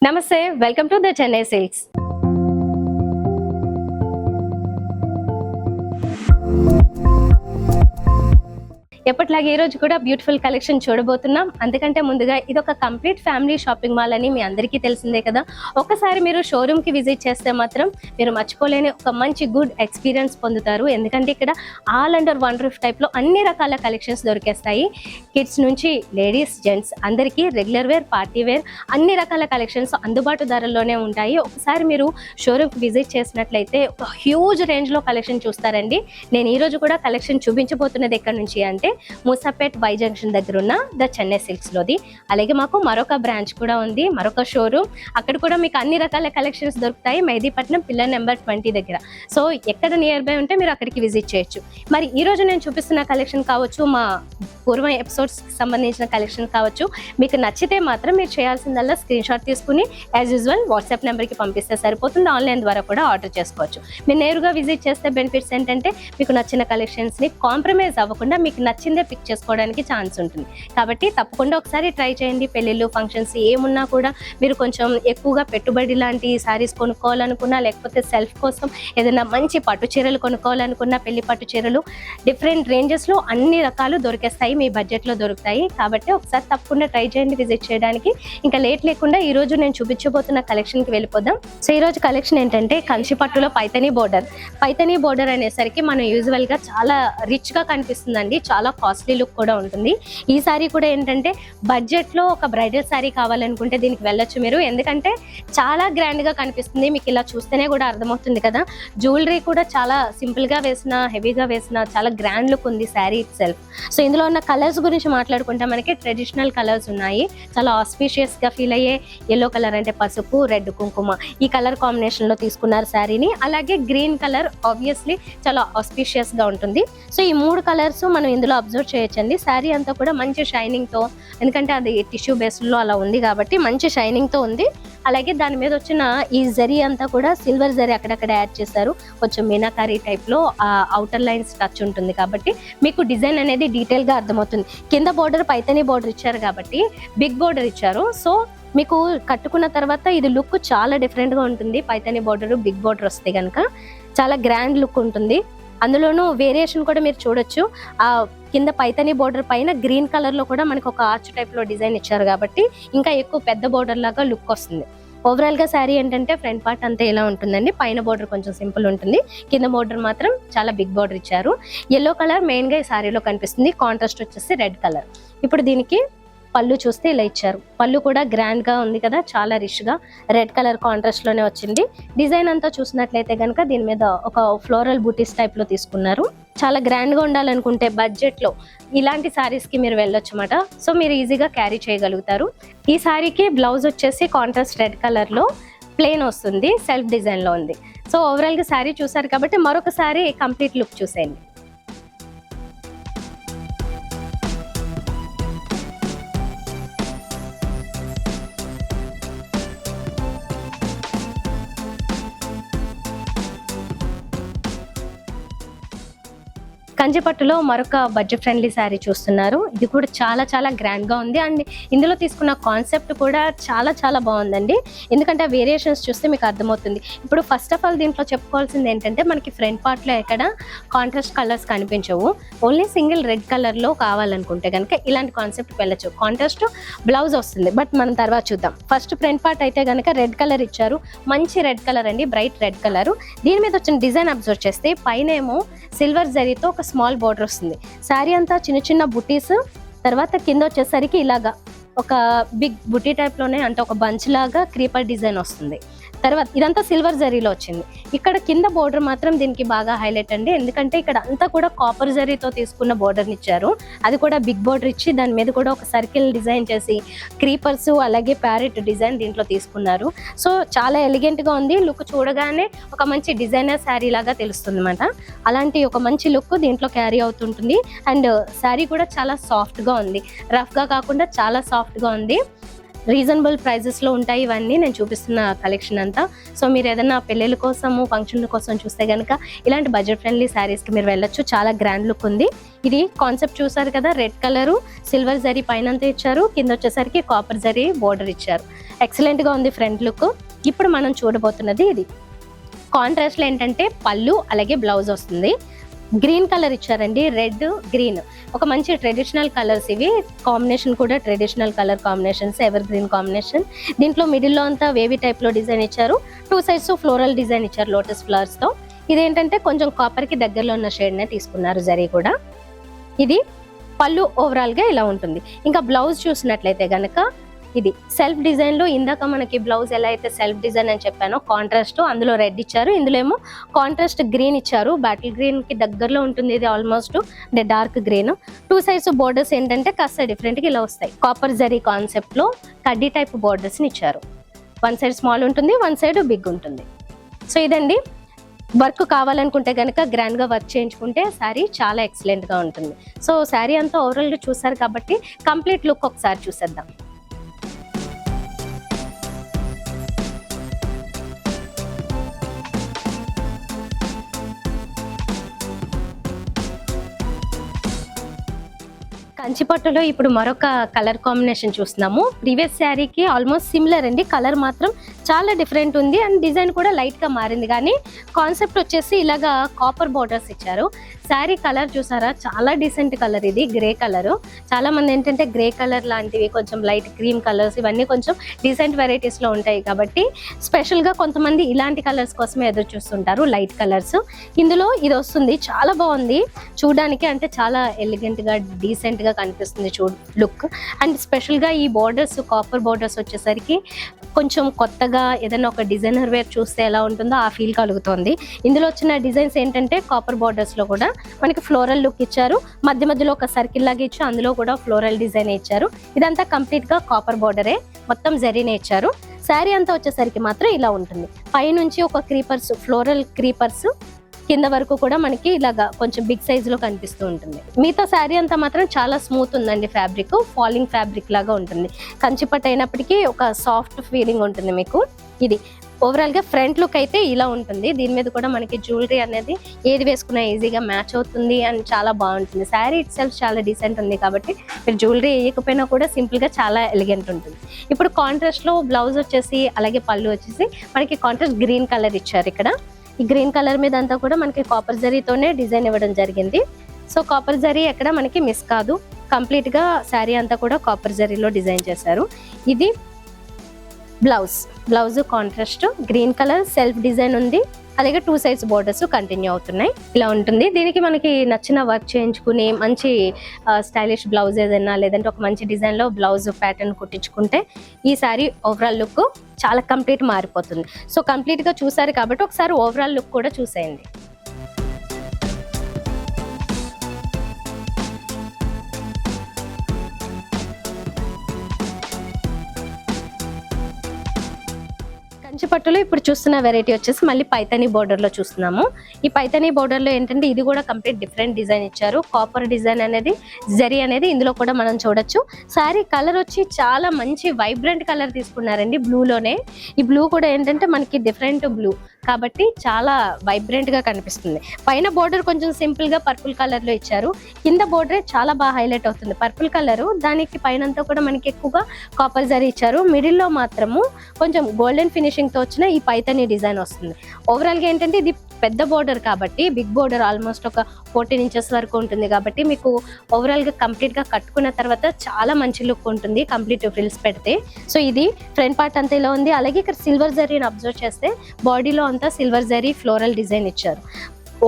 నమస్తే, welcome to the Chennai silks. ఎప్పటిలాగే ఈ రోజు కూడా బ్యూటిఫుల్ కలెక్షన్ చూడబోతున్నాం. అందుకంటే ముందుగా ఇది ఒక కంప్లీట్ ఫ్యామిలీ షాపింగ్ మాల్ అని మీ అందరికీ తెలిసిందే కదా. ఒక్కసారి మీరు షోరూమ్ కి విజిట్ చేస్తే మాత్రం మీరు మర్చిపోలేని ఒక మంచి గుడ్ ఎక్స్పీరియన్స్ పొందుతారు. ఎందుకంటే ఇక్కడ all under one roof type లో అన్ని రకాల కలెక్షన్స్ దొరికేస్తాయి. కిడ్స్ నుంచి లేడీస్, జెంట్స్ అందరికీ రెగ్యులర్ వేర్, పార్టీ వేర్ అన్ని రకాల కలెక్షన్స్ అందుబాటు ధరల్లోనే ఉంటాయి. ఒకసారి మీరు షోరూమ్ కి విజిట్ చేసినట్లయితే ఒక హ్యూజ్ రేంజ్ లో కలెక్షన్ చూస్తారండి. నేను ఈ రోజు కూడా కలెక్షన్ చూపించబోతున్నది ఎక్కడి నుంచి అంటే మూసాపేట్ వై జంక్షన్ దగ్గర ఉన్న ద చెన్నై సిల్క్స్ లోది. అలాగే మాకు మరొక బ్రాంచ్ కూడా ఉంది, మరొక షోరూమ్. అక్కడ కూడా మీకు అన్ని రకాల కలెక్షన్స్ దొరుకుతాయి మెహదీపట్నం పిల్లర్ నెంబర్ 20 దగ్గర. సో ఎక్కడ నియర్ బై ఉంటే మీరు అక్కడికి విజిట్ చేయొచ్చు. మరి ఈ రోజు నేను చూపిస్తున్న కలెక్షన్ కావచ్చు, మా పూర్వ ఎపిసోడ్స్ సంబంధించిన కలెక్షన్ కావచ్చు, మీకు నచ్చితే మాత్రం మీరు చేయాల్సిందల్లా స్క్రీన్ షాట్ తీసుకుని యాజ్ యూజువల్ వాట్సాప్ నెంబర్కి పంపిస్తే సరిపోతుంది. ఆన్లైన్ ద్వారా కూడా ఆర్డర్ చేసుకోవచ్చు. మీరు నేరుగా విజిట్ చేస్తే బెనిఫిట్స్ ఏంటంటే మీకు నచ్చిన కలెక్షన్స్ని కాంప్రమైజ్ అవ్వకుండా మీకు నచ్చిందే పిక్ చేసుకోవడానికి ఛాన్స్ ఉంటుంది. కాబట్టి తప్పకుండా ఒకసారి ట్రై చేయండి. పెళ్ళిళ్ళు, ఫంక్షన్స్ ఏమున్నా కూడా మీరు కొంచెం ఎక్కువగా పెట్టుబడి లాంటి శారీస్ కొనుక్కోవాలనుకున్నా, లేకపోతే సెల్ఫ్ కోసం ఏదైనా మంచి పట్టు చీరలు కొనుక్కోవాలనుకున్నా, పెళ్లి పట్టు చీరలు డిఫరెంట్ రేంజెస్లో అన్ని రకాలు దొరికేస్తాయి, మీ బడ్జెట్లో దొరుకుతాయి. కాబట్టి ఒకసారి తప్పకుండా ట్రై చేయండి విజిట్ చేయడానికి. ఇంకా లేట్ లేకుండా ఈ రోజు నేను చూపించబోతున్న కలెక్షన్కి వెళ్ళిపోదాం. సో ఈ రోజు కలెక్షన్ ఏంటంటే కంచి పట్టులో పైతనీ బోర్డర్ అనేసరికి మనం యూజువల్గా చాలా రిచ్గా కనిపిస్తుందండి, చాలా కాస్ట్లీ లుక్ కూడా ఉంటుంది. ఈ సారీ కూడా ఏంటంటే బడ్జెట్లో ఒక బ్రైడల్ సారీ కావాలనుకుంటే దీనికి వెళ్ళొచ్చు మీరు. ఎందుకంటే చాలా గ్రాండ్గా కనిపిస్తుంది, మీకు ఇలా చూస్తేనే కూడా అర్థమవుతుంది కదా. జ్యువెలరీ కూడా చాలా సింపుల్గా వేసిన, హెవీగా వేసిన చాలా గ్రాండ్ లుక్ ఉంది శారీ ఇట్ సెల్ఫ్. సో ఇందులో ఉన్న కలర్స్ గురించి మాట్లాడుకుంటే మనకి ట్రెడిషనల్ కలర్స్ ఉన్నాయి, చాలా ఆస్పీషియస్గా ఫీల్ అయ్యే ఎల్లో కలర్ అంటే పసుపు, రెడ్ కుంకుమ ఈ కలర్ కాంబినేషన్లో తీసుకున్నారు శారీని. అలాగే గ్రీన్ కలర్ ఆబ్వియస్లీ చాలా ఆస్పీషియస్గా ఉంటుంది. సో ఈ మూడు కలర్స్ మనం ఇందులో అబ్జర్వ్ చేయొచ్చండి. శారీ అంతా కూడా మంచి షైనింగ్తో, ఎందుకంటే అది టిష్యూ బేస్లో అలా ఉంది కాబట్టి మంచి షైనింగ్తో ఉంది. అలాగే దాని మీద వచ్చిన ఈ జరీ అంతా కూడా సిల్వర్ జరీ అక్కడక్కడ యాడ్ చేశారు. కొంచెం మీనాకారీ టైప్లో అవుటర్ లైన్స్ టచ్ ఉంటుంది కాబట్టి మీకు డిజైన్ అనేది డీటెయిల్గా అర్థమవుతుంది. కింద బోర్డర్ పైతనీ బోర్డర్ ఇచ్చారు కాబట్టి బిగ్ బోర్డర్ ఇచ్చారు. సో మీకు కట్టుకున్న తర్వాత ఇది లుక్ చాలా డిఫరెంట్గా ఉంటుంది. పైతనీ బోర్డర్, బిగ్ బోర్డర్ వస్తే కనుక చాలా గ్రాండ్ లుక్ ఉంటుంది. అందులోనూ వేరియేషన్ కూడా మీరు చూడొచ్చు. ఆ కింద పైతనీ బోర్డర్ పైన గ్రీన్ కలర్లో కూడా మనకు ఒక ఆర్చ్ టైప్లో డిజైన్ ఇచ్చారు కాబట్టి ఇంకా ఎక్కువ పెద్ద బోర్డర్ లాగా లుక్ వస్తుంది. ఓవరాల్గా శారీ ఏంటంటే ఫ్రంట్ పార్ట్ అంతా ఇలా ఉంటుందండి. పైన బోర్డర్ కొంచెం సింపుల్ ఉంటుంది, కింద బోర్డర్ మాత్రం చాలా బిగ్ బోర్డర్ ఇచ్చారు. ఎల్లో కలర్ మెయిన్గా ఈ శారీలో కనిపిస్తుంది, కాంట్రాస్ట్ వచ్చేసి రెడ్ కలర్. ఇప్పుడు దీనికి పళ్ళు చూస్తే ఇలా ఇచ్చారు. పళ్ళు కూడా గ్రాండ్గా ఉంది కదా, చాలా రిచ్గా రెడ్ కలర్ కాంట్రాస్ట్లోనే వచ్చింది. డిజైన్ అంతా చూసినట్లయితే కనుక దీని మీద ఒక ఫ్లోరల్ బూటీస్ టైప్లో తీసుకున్నారు. చాలా గ్రాండ్గా ఉండాలనుకుంటే బడ్జెట్లో ఇలాంటి శారీస్కి మీరు వెళ్ళొచ్చు అన్నమాట. సో మీరు ఈజీగా క్యారీ చేయగలుగుతారు. ఈ శారీకి బ్లౌజ్ వచ్చేసి కాంట్రాస్ట్ రెడ్ కలర్లో ప్లెయిన్ వస్తుంది, సెల్ఫ్ డిజైన్లో ఉంది. సో ఓవరాల్గా శారీ చూసారు కాబట్టి మరొకసారి కంప్లీట్ లుక్ చూసేయండి. కంచిపట్టులో మరొక బడ్జెట్ ఫ్రెండ్లీ శారీ చూస్తున్నారు. ఇది కూడా చాలా చాలా గ్రాండ్గా ఉంది. అండ్ ఇందులో తీసుకున్న కాన్సెప్ట్ కూడా చాలా చాలా బాగుందండి. ఎందుకంటే ఆ వేరియేషన్స్ చూస్తే మీకు అర్థమవుతుంది. ఇప్పుడు ఫస్ట్ ఆఫ్ ఆల్ దీంట్లో చెప్పుకోవాల్సింది ఏంటంటే మనకి ఫ్రంట్ పార్ట్లో ఎక్కడ కాంట్రాస్ట్ కలర్స్ కనిపించవు. ఓన్లీ సింగిల్ రెడ్ కలర్లో కావాలనుకుంటే కనుక ఇలాంటి కాన్సెప్ట్ వెళ్ళచ్చు. కాంట్రాస్ట్ బ్లౌజ్ వస్తుంది, బట్ మనం తర్వాత చూద్దాం. ఫస్ట్ ఫ్రంట్ పార్ట్ అయితే కనుక రెడ్ కలర్ ఇచ్చారు, మంచి రెడ్ కలర్ అండి, బ్రైట్ రెడ్ కలర్. దీని మీద వచ్చిన డిజైన్ అబ్జర్వ్ చేస్తే పైన ఏమో సిల్వర్ జరీతో ఒక స్మాల్ బోర్డర్ వస్తుంది. శారీ అంతా చిన్న చిన్న బుటీస్, తర్వాత కింద వచ్చేసరికి ఇలాగా ఒక బిగ్ బుటీ టైప్లోనే అంటే ఒక బంచ్ లాగా క్రీపర్ డిజైన్ వస్తుంది. తర్వాత ఇదంతా సిల్వర్ జరీలో వచ్చింది. ఇక్కడ కింద బోర్డర్ మాత్రం దీనికి బాగా హైలైట్ అండి, ఎందుకంటే ఇక్కడ అంతా కూడా కాపర్ జరీతో తీసుకున్న బోర్డర్ని ఇచ్చారు. అది కూడా బిగ్ బోర్డర్ ఇచ్చి దాని మీద కూడా ఒక సర్కిల్ డిజైన్ చేసి క్రీపర్స్ అలాగే ప్యారెట్ డిజైన్ దీంట్లో తీసుకున్నారు. సో చాలా ఎలిగెంట్గా ఉంది. లుక్ చూడగానే ఒక మంచి డిజైనర్ శారీ లాగా తెలుస్తుంది అన్నమాట. అలాంటి ఒక మంచి లుక్ దీంట్లో క్యారీ అవుతుంటుంది. అండ్ శారీ కూడా చాలా సాఫ్ట్గా ఉంది, రఫ్గా కాకుండా చాలా సాఫ్ట్గా ఉంది. రీజనబుల్ ప్రైజెస్లో ఉంటాయి ఇవన్నీ నేను చూపిస్తున్న కలెక్షన్ అంతా. సో మీరు ఏదైనా పెళ్ళిళ్ళ కోసము ఫంక్షన్ల కోసం చూస్తే కనుక ఇలాంటి బడ్జెట్ ఫ్రెండ్లీ శారీస్కి మీరు వెళ్ళొచ్చు. చాలా గ్రాండ్ లుక్ ఉంది. ఇది కాన్సెప్ట్ చూసారు కదా, రెడ్ కలరు సిల్వర్ జరీ పైనంతా ఇచ్చారు, కింద వచ్చేసరికి కాపర్ జరీ బోర్డర్ ఇచ్చారు. ఎక్సలెంట్గా ఉంది ఫ్రంట్ లుక్. ఇప్పుడు మనం చూడబోతున్నది ఇది కాంట్రాస్ట్లో ఏంటంటే పళ్ళు అలాగే బ్లౌజ్ వస్తుంది. గ్రీన్ కలర్ ఇచ్చారండి, రెడ్ గ్రీన్, ఒక మంచి ట్రెడిషనల్ కలర్స్ ఇవి. కాంబినేషన్ కూడా traditional colour combinations, ever green combination. దీంట్లో మిడిల్లో అంతా వేవీ టైప్లో డిజైన్ ఇచ్చారు, 2 సైడ్స్ ఫ్లోరల్ డిజైన్ ఇచ్చారు లోటస్ ఫ్లవర్స్తో. ఇదేంటంటే కొంచెం కాపర్కి దగ్గరలో ఉన్న షేడ్నే తీసుకున్నారు జరీ కూడా. ఇది పళ్ళు ఓవరాల్గా ఇలా ఉంటుంది. ఇంకా బ్లౌజ్ చూసినట్లయితే కనుక ఇది సెల్ఫ్ డిజైన్లో, ఇందాక మనకి బ్లౌజ్ ఎలా అయితే సెల్ఫ్ డిజైన్ అని చెప్పానో కాంట్రాస్ట్, అందులో రెడ్ ఇచ్చారు, ఇందులో ఏమో కాంట్రాస్ట్ గ్రీన్ ఇచ్చారు. బాటిల్ గ్రీన్కి దగ్గరలో ఉంటుంది ఇది, ఆల్మోస్ట్ అంటే డార్క్ గ్రీన్. 2 సైడ్స్ బోర్డర్స్ ఏంటంటే కాస్త డిఫరెంట్గా ఇలా వస్తాయి. కాపర్ జరీ కాన్సెప్ట్లో కడ్డీ టైప్ బోర్డర్స్ని ఇచ్చారు. 1 సైడ్ స్మాల్ ఉంటుంది, 1 సైడ్ బిగ్ ఉంటుంది. సో ఇదండి. వర్క్ కావాలనుకుంటే కనుక గ్రాండ్గా వర్క్ చేయించుకుంటే శారీ చాలా ఎక్సలెంట్గా ఉంటుంది. సో శారీ అంతా ఓవరాల్గా చూసారు కాబట్టి కంప్లీట్ లుక్ ఒకసారి చూసేద్దాం. కంచిపట్టులో ఇప్పుడు మరొక కలర్ కాంబినేషన్ చూస్తున్నాము. ప్రీవియస్ శారీకి ఆల్మోస్ట్ సిమిలర్ అండి, కలర్ మాత్రం చాలా డిఫరెంట్ ఉంది అండ్ డిజైన్ కూడా లైట్గా మారింది, కానీ కాన్సెప్ట్ వచ్చేసి ఇలాగా కాపర్ బోర్డర్స్ ఇచ్చారు. శారీ కలర్ చూసారా, చాలా డీసెంట్ కలర్ ఇది, గ్రే కలరు. చాలా మంది ఏంటంటే గ్రే కలర్ లాంటివి, కొంచెం లైట్ క్రీమ్ కలర్స్, ఇవన్నీ కొంచెం డీసెంట్ వెరైటీస్లో ఉంటాయి కాబట్టి స్పెషల్గా కొంతమంది ఇలాంటి కలర్స్ కోసమే ఎదురు చూస్తుంటారు, లైట్ కలర్స్. ఇందులో ఇది వస్తుంది, చాలా బాగుంది చూడడానికి, అంటే చాలా ఎలిగెంట్గా డీసెంట్గా కనిపిస్తుంది లుక్. అండ్ స్పెషల్గా ఈ బోర్డర్స్, కాపర్ బోర్డర్స్ వచ్చేసరికి కొంచెం కొత్తగా ఏదైనా ఒక డిజైనర్ వేర్ చూస్తే ఎలా ఉంటుందో ఆ ఫీల్ కలుగుతుంది. ఇందులో వచ్చిన డిజైన్స్ ఏంటంటే కాపర్ బోర్డర్స్లో కూడా మనకి ఫ్లోరల్ లుక్ ఇచ్చారు, మధ్య మధ్యలో ఒక సర్కిల్ లాగా ఇచ్చి అందులో కూడా ఫ్లోరల్ డిజైన్ ఇచ్చారు. ఇదంతా కంప్లీట్గా కాపర్ బోర్డరే, మొత్తం జరీనే ఇచ్చారు. శారీ అంతా వచ్చేసరికి మాత్రం ఇలా ఉంటుంది. పైనుంచి ఒక క్రీపర్స్, ఫ్లోరల్ క్రీపర్స్ కింద వరకు కూడా మనకి ఇలాగా కొంచెం బిగ్ సైజులో కనిపిస్తూ ఉంటుంది. మిగతా శారీ అంతా మాత్రం చాలా స్మూత్ ఉందండి, ఫ్యాబ్రిక్ ఫాలింగ్ ఫ్యాబ్రిక్ లాగా ఉంటుంది. కంచిపట్టు అయినప్పటికీ ఒక సాఫ్ట్ ఫీలింగ్ ఉంటుంది మీకు. ఇది ఓవరాల్గా ఫ్రంట్ లుక్ అయితే ఇలా ఉంటుంది. దీని మీద కూడా మనకి జ్యువెలరీ అనేది ఏది వేసుకున్నా ఈజీగా మ్యాచ్ అవుతుంది అండ్ చాలా బాగుంటుంది. శారీ ఇట్ సెల్ఫ్ చాలా డీసెంట్ ఉంది కాబట్టి మీరు జ్యువెలరీ వేయకపోయినా కూడా సింపుల్గా చాలా ఎలిగెంట్ ఉంటుంది. ఇప్పుడు కాంట్రాస్ట్లో బ్లౌజ్ వచ్చేసి అలాగే పళ్ళు వచ్చేసి మనకి కాంట్రాస్ట్ గ్రీన్ కలర్ ఇచ్చారు. ఇక్కడ ఈ గ్రీన్ కలర్ మీద అంతా కూడా మనకి కాపర్ జరీతోనే డిజైన్ ఇవ్వడం జరిగింది. సో కాపర్ జరీ ఎక్కడ మనకి మిస్ కాదు, కంప్లీట్గా శారీ అంతా కూడా కాపర్ జరీలో డిజైన్ చేశారు. ఇది blouse contrast green colour self design ఉంది, అలాగే 2 సైడ్స్ బోర్డర్స్ కంటిన్యూ అవుతున్నాయి. ఇలా ఉంటుంది. దీనికి మనకి నచ్చిన వర్క్ చేయించుకుని మంచి స్టైలిష్ బ్లౌజ్ ఏదైనా లేదంటే ఒక మంచి డిజైన్లో బ్లౌజ్ ప్యాటర్న్ కుట్టించుకుంటే ఈ శారీ ఓవరాల్ లుక్ చాలా కంప్లీట్ మారిపోతుంది. సో కంప్లీట్గా చూసారు కాబట్టి ఒకసారి ఓవరాల్ లుక్ కూడా చూసేయండి. కంచిపట్టులో ఇప్పుడు చూస్తున్న వెరైటీ వచ్చేసి మళ్ళీ పైతానీ బోర్డర్ లో చూస్తున్నాము. ఈ పైతానీ బోర్డర్ లో ఏంటంటే ఇది కూడా కంప్లీట్ డిఫరెంట్ డిజైన్ ఇచ్చారు. కాపర్ డిజైన్ అనేది, జరీ అనేది ఇందులో కూడా మనం చూడొచ్చు. శారీ కలర్ వచ్చి చాలా మంచి వైబ్రెంట్ కలర్ తీసుకున్నారండి, బ్లూలోనే. ఈ బ్లూ కూడా ఏంటంటే మనకి డిఫరెంట్ బ్లూ కాబట్టి చాలా వైబ్రెంట్ గా కనిపిస్తుంది. పైన బోర్డర్ కొంచెం సింపుల్ గా పర్పుల్ కలర్ లో ఇచ్చారు, కింద బోర్డర్ చాలా బాగా హైలైట్ అవుతుంది పర్పుల్ కలర్. దానికి పైనంతా కూడా మనకి ఎక్కువగా కాపర్ జరీ ఇచ్చారు. మిడిల్ లో మాత్రము కొంచెం గోల్డెన్ ఫినిషింగ్ తో వచ్చిన ఈ పైతానీ డిజైన్ వస్తుంది. ఓవరాల్ గా ఏంటంటే ఇది పెద్ద బోర్డర్ కాబట్టి, బిగ్ బోర్డర్ ఆల్మోస్ట్ ఒక 14 ఇంచెస్ వరకు ఉంటుంది కాబట్టి మీకు ఓవరాల్ గా కంప్లీట్ గా కట్టుకున్న తర్వాత చాలా మంచి లుక్ ఉంటుంది కంప్లీట్ ఫ్రిల్స్ పెడితే. సో ఇది ఫ్రంట్ పార్ట్ అంతా ఇలా ఉంది. అలాగే ఇక్కడ సిల్వర్ జరీని అబ్జర్వ్ చేస్తే బాడీలో అంతా సిల్వర్ జరీ ఫ్లోరల్ డిజైన్ ఇచ్చారు.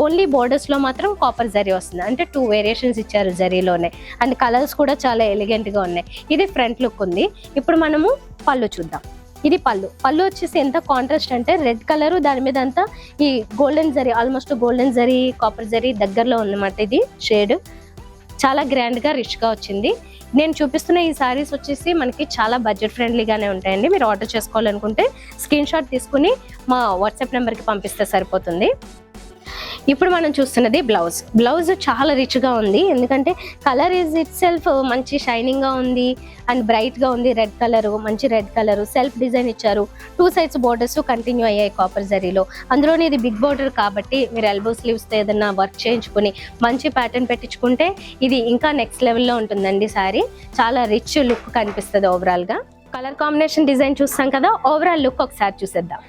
ఓన్లీ బోర్డర్స్ లో మాత్రం కాపర్ జరీ వస్తుంది, అంటే 2 వేరియేషన్స్ ఇచ్చారు జరీలోనే. అండ్ కలర్స్ కూడా చాలా ఎలిగెంట్ గా ఉన్నాయి. ఇది ఫ్రంట్ లుక్ ఉంది. ఇప్పుడు మనము పళ్ళు చూద్దాం. ఇది పళ్ళు వచ్చేసి ఎంత కాంట్రాస్ట్ అంటే రెడ్ కలర్, దాని మీద అంతా ఈ golden zari, almost golden zari copper zari దగ్గరలో ఉందన్నమాట. ఇది షేడ్ చాలా గ్రాండ్ గా రిచ్ గా వచ్చింది. నేను చూపిస్తున్న ఈ సారీస్ వచ్చేసి మనకి చాలా బడ్జెట్ ఫ్రెండ్లీగానే ఉంటాయండి. మీరు ఆర్డర్ చేసుకోవాలనుకుంటే స్క్రీన్ షాట్ తీసుకుని మా వాట్సాప్ నెంబర్కి పంపిస్తే సరిపోతుంది. ఇప్పుడు మనం చూస్తున్నది బ్లౌజ్ చాలా రిచ్ గా ఉంది, ఎందుకంటే కలర్ ఈజ్ ఇట్ సెల్ఫ్ మంచి షైనింగ్ గా ఉంది అండ్ బ్రైట్ గా ఉంది. మంచి రెడ్ కలర్ సెల్ఫ్ డిజైన్ ఇచ్చారు. 2 సైడ్స్ బోర్డర్స్ కంటిన్యూ అయ్యాయి కాపర్ జరీలో. అందులోనే ఇది బిగ్ బోర్డర్ కాబట్టి మీరు ఎల్బో స్లీవ్స్ తో ఏదైనా వర్క్ చేయించుకుని మంచి ప్యాటర్న్ పెట్టించుకుంటే ఇది ఇంకా నెక్స్ట్ లెవెల్లో ఉంటుందండి. సారీ చాలా రిచ్ లుక్ కనిపిస్తుంది ఓవరాల్ గా. కలర్ కాంబినేషన్ డిజైన్ చూస్తాం కదా, ఓవరాల్ లుక్ ఒకసారి చూసేద్దాం.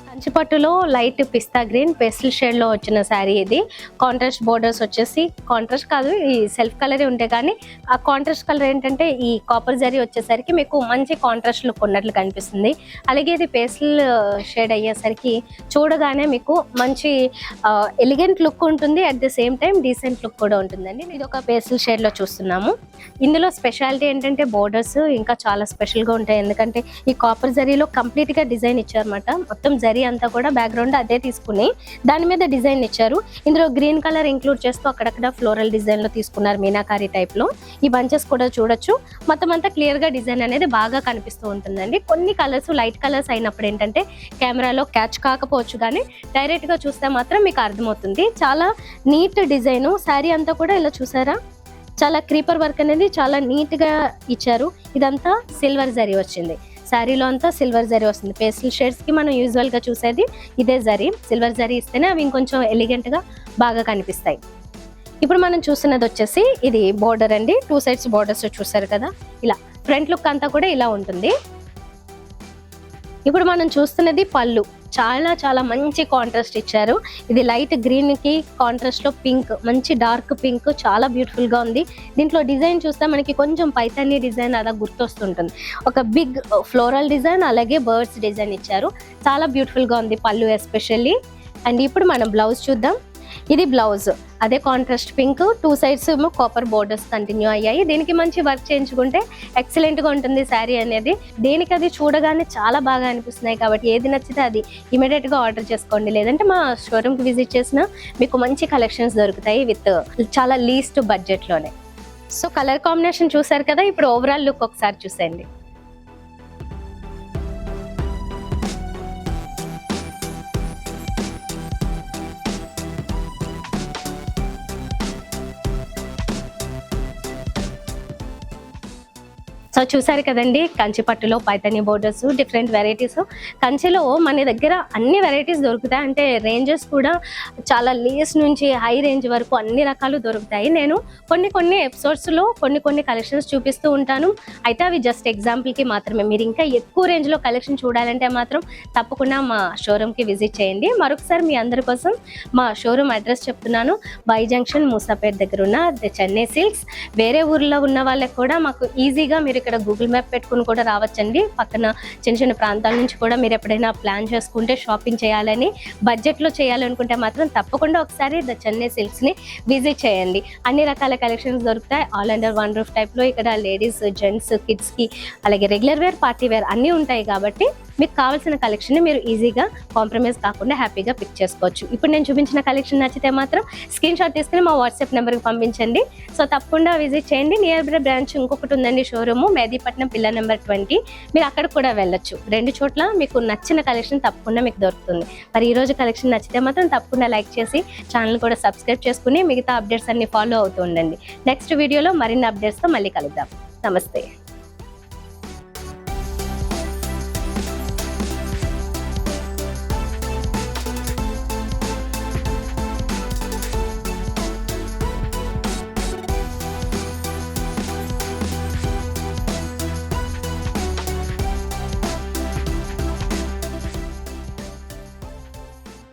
కంచిపట్టులో లైట్ పిస్తా గ్రీన్ పేస్టల్ షేడ్ లో వచ్చిన శారీ ఇది. కాంట్రాస్ట్ బోర్డర్స్ వచ్చేసి, కాంట్రాస్ట్ కాదు ఈ సెల్ఫ్ కలరే ఉంటాయి, కానీ ఆ కాంట్రాస్ట్ కలర్ ఏంటంటే ఈ కాపర్ జరీ వచ్చేసరికి మీకు మంచి కాంట్రాస్ట్ లుక్ ఉన్నట్లు కనిపిస్తుంది. అలాగే ఇది పేస్టల్ షేడ్ అయ్యేసరికి చూడగానే మీకు మంచి ఎలిగెంట్ లుక్ ఉంటుంది, at the same time decent look కూడా ఉంటుందండి. ఇది ఒక పేస్టల్ షేడ్ లో చూస్తున్నాము. ఇందులో స్పెషాలిటీ ఏంటంటే బోర్డర్స్ ఇంకా చాలా స్పెషల్ గా ఉంటాయి, ఎందుకంటే ఈ కాపర్ జరీలో కంప్లీట్ గా డిజైన్ ఇచ్చారన్నమాట. మొత్తం జరీ అంతా కూడా బ్యాక్గ్రౌండ్ అదే తీసుకుని దాని మీద డిజైన్ ఇచ్చారు. ఇందులో గ్రీన్ కలర్ ఇంక్లూడ్ చేస్తూ అక్కడక్కడ ఫ్లోరల్ డిజైన్ లో తీసుకున్నారు, మీనాకారి టైప్ లో. ఈ బంచెస్ కూడా చూడొచ్చు. మొత్తం అంతా క్లియర్ గా డిజైన్ అనేది బాగా కనిపిస్తూ ఉంటుందండి. కొన్ని కలర్స్ లైట్ కలర్స్ అయినప్పుడు ఏంటంటే కెమెరాలో క్యాచ్ కాకపోవచ్చు, కానీ డైరెక్ట్ గా చూస్తే మాత్రం మీకు అర్థమవుతుంది. చాలా నీట్ డిజైన్. శారీ అంతా కూడా ఇలా చూసారా, చాలా క్రీపర్ వర్క్ అనేది చాలా నీట్ గా ఇచ్చారు. ఇదంతా సిల్వర్ జరీ వచ్చింది. శారీలో అంతా సిల్వర్ జరీ వస్తుంది. పేస్టల్ షేడ్స్ కి మనం యూజువల్ గా చూసేది ఇదే జరీ. సిల్వర్ జరీ ఇస్తేనే అవి ఇంకొంచెం ఎలిగెంట్ గా బాగా కనిపిస్తాయి. ఇప్పుడు మనం చూస్తున్నది వచ్చేసి ఇది బోర్డర్ అండి. 2 సైడ్స్ బోర్డర్స్ చూసారు కదా, ఇలా ఫ్రంట్ లుక్ అంతా కూడా ఇలా ఉంటుంది. ఇప్పుడు మనం చూస్తున్నది పళ్ళు. చాలా చాలా మంచి కాంట్రాస్ట్ ఇచ్చారు. ఇది లైట్ గ్రీన్ కి కాంట్రాస్ట్ లో పింక్, మంచి డార్క్ పింక్, చాలా బ్యూటిఫుల్ గా ఉంది. దీంట్లో డిజైన్ చూస్తే మనకి కొంచెం పైతాని డిజైన్ అలా గుర్తొస్తుంటుంది. ఒక బిగ్ ఫ్లోరల్ డిజైన్ అలాగే బర్డ్స్ డిజైన్ ఇచ్చారు. చాలా బ్యూటిఫుల్ గా ఉంది పళ్ళు ఎస్పెషల్లీ. అండ్ ఇప్పుడు మనం బ్లౌజ్ చూద్దాం. ఇది బ్లౌజ్ అదే కాంట్రాస్ట్ పింక్, 2 సైడ్స్ ఏమో కాపర్ బోర్డర్స్ కంటిన్యూ అయ్యాయి. దీనికి మంచి వర్క్ చేయించుకుంటే ఎక్సలెంట్ గా ఉంటుంది శారీ అనేది. దేనికి అది చూడగానే చాలా బాగా అనిపిస్తున్నాయి కాబట్టి ఏది నచ్చితే అది ఇమీడియట్ గా ఆర్డర్ చేసుకోండి, లేదంటే మా షోరూమ్ కి విజిట్ చేసినా మీకు మంచి కలెక్షన్స్ దొరుకుతాయి విత్ చాలా లీస్ట్ బడ్జెట్ లోనే. సో కలర్ కాంబినేషన్ చూసారు కదా, ఇప్పుడు ఓవరాల్ లుక్ ఒకసారి చూసేయండి. సో చూసారు కదండి, కంచి పట్టులో పైతాని బోర్డర్స్, డిఫరెంట్ వెరైటీస్. కంచిలో మన దగ్గర అన్ని వెరైటీస్ దొరుకుతాయి, అంటే రేంజెస్ కూడా చాలా లేస్ నుంచి హై రేంజ్ వరకు అన్ని రకాలు దొరుకుతాయి. నేను కొన్ని ఎపిసోడ్స్లో కొన్ని కలెక్షన్స్ చూపిస్తూ ఉంటాను. అయితే అవి జస్ట్ ఎగ్జాంపుల్కి మాత్రమే. మీరు ఇంకా ఎక్కువ రేంజ్లో కలెక్షన్ చూడాలంటే మాత్రం తప్పకుండా మా షోరూమ్కి విజిట్ చేయండి. మరొకసారి మీ అందరి కోసం మా షోరూమ్ అడ్రస్ చెప్తున్నాను. బై జంక్షన్ మూసాపేట్ దగ్గర ఉన్న చెన్నై సిల్క్స్. వేరే ఊర్లో ఉన్న వాళ్ళకి కూడా మాకు ఈజీగా మీరు ఇక్కడ గూగుల్ మ్యాప్ పెట్టుకుని కూడా రావచ్చండి. పక్కన చిన్న ప్రాంతాల నుంచి కూడా మీరు ఎప్పుడైనా ప్లాన్ చేసుకుంటే షాపింగ్ చేయాలని, బడ్జెట్లో చేయాలనుకుంటే మాత్రం తప్పకుండా ఒకసారి ద చెన్నై సిల్క్స్ని విజిట్ చేయండి. అన్ని రకాల కలెక్షన్స్ దొరుకుతాయి. ఆల్ అండర్ వన్ రూఫ్ టైప్లో ఇక్కడ లేడీస్, జెంట్స్, కిడ్స్కి అలాగే రెగ్యులర్ వేర్, పార్టీ వేర్ అన్నీ ఉంటాయి కాబట్టి మీకు కావాల్సిన కలెక్షన్ని మీరు ఈజీగా కాంప్రమైజ్ కాకుండా హ్యాపీగా పిక్ చేసుకోవచ్చు. ఇప్పుడు నేను చూపించిన కలెక్షన్ నచ్చితే మాత్రం స్క్రీన్ షాట్ తీసుకుని మా వాట్సాప్ నెంబర్కి పంపించండి. సో తప్పకుండా విజిట్ చేయండి. నియర్ బై బ్రాంచ్ ఇంకొకటి ఉందండి షోరూము, మెహదీపట్నం పిల్లర్ నెంబర్ 20. మీరు అక్కడ కూడా వెళ్ళొచ్చు. 2 చోట్ల మీకు నచ్చిన కలెక్షన్ తప్పకుండా మీకు దొరుకుతుంది. మరి ఈరోజు కలెక్షన్ నచ్చితే మాత్రం తప్పకుండా లైక్ చేసి ఛానల్ కూడా సబ్స్క్రైబ్ చేసుకుని మిగతా అప్డేట్స్ అన్ని ఫాలో అవుతూ ఉండండి. నెక్స్ట్ వీడియోలో మరిన్ని అప్డేట్స్తో మళ్ళీ కలుద్దాం. నమస్తే.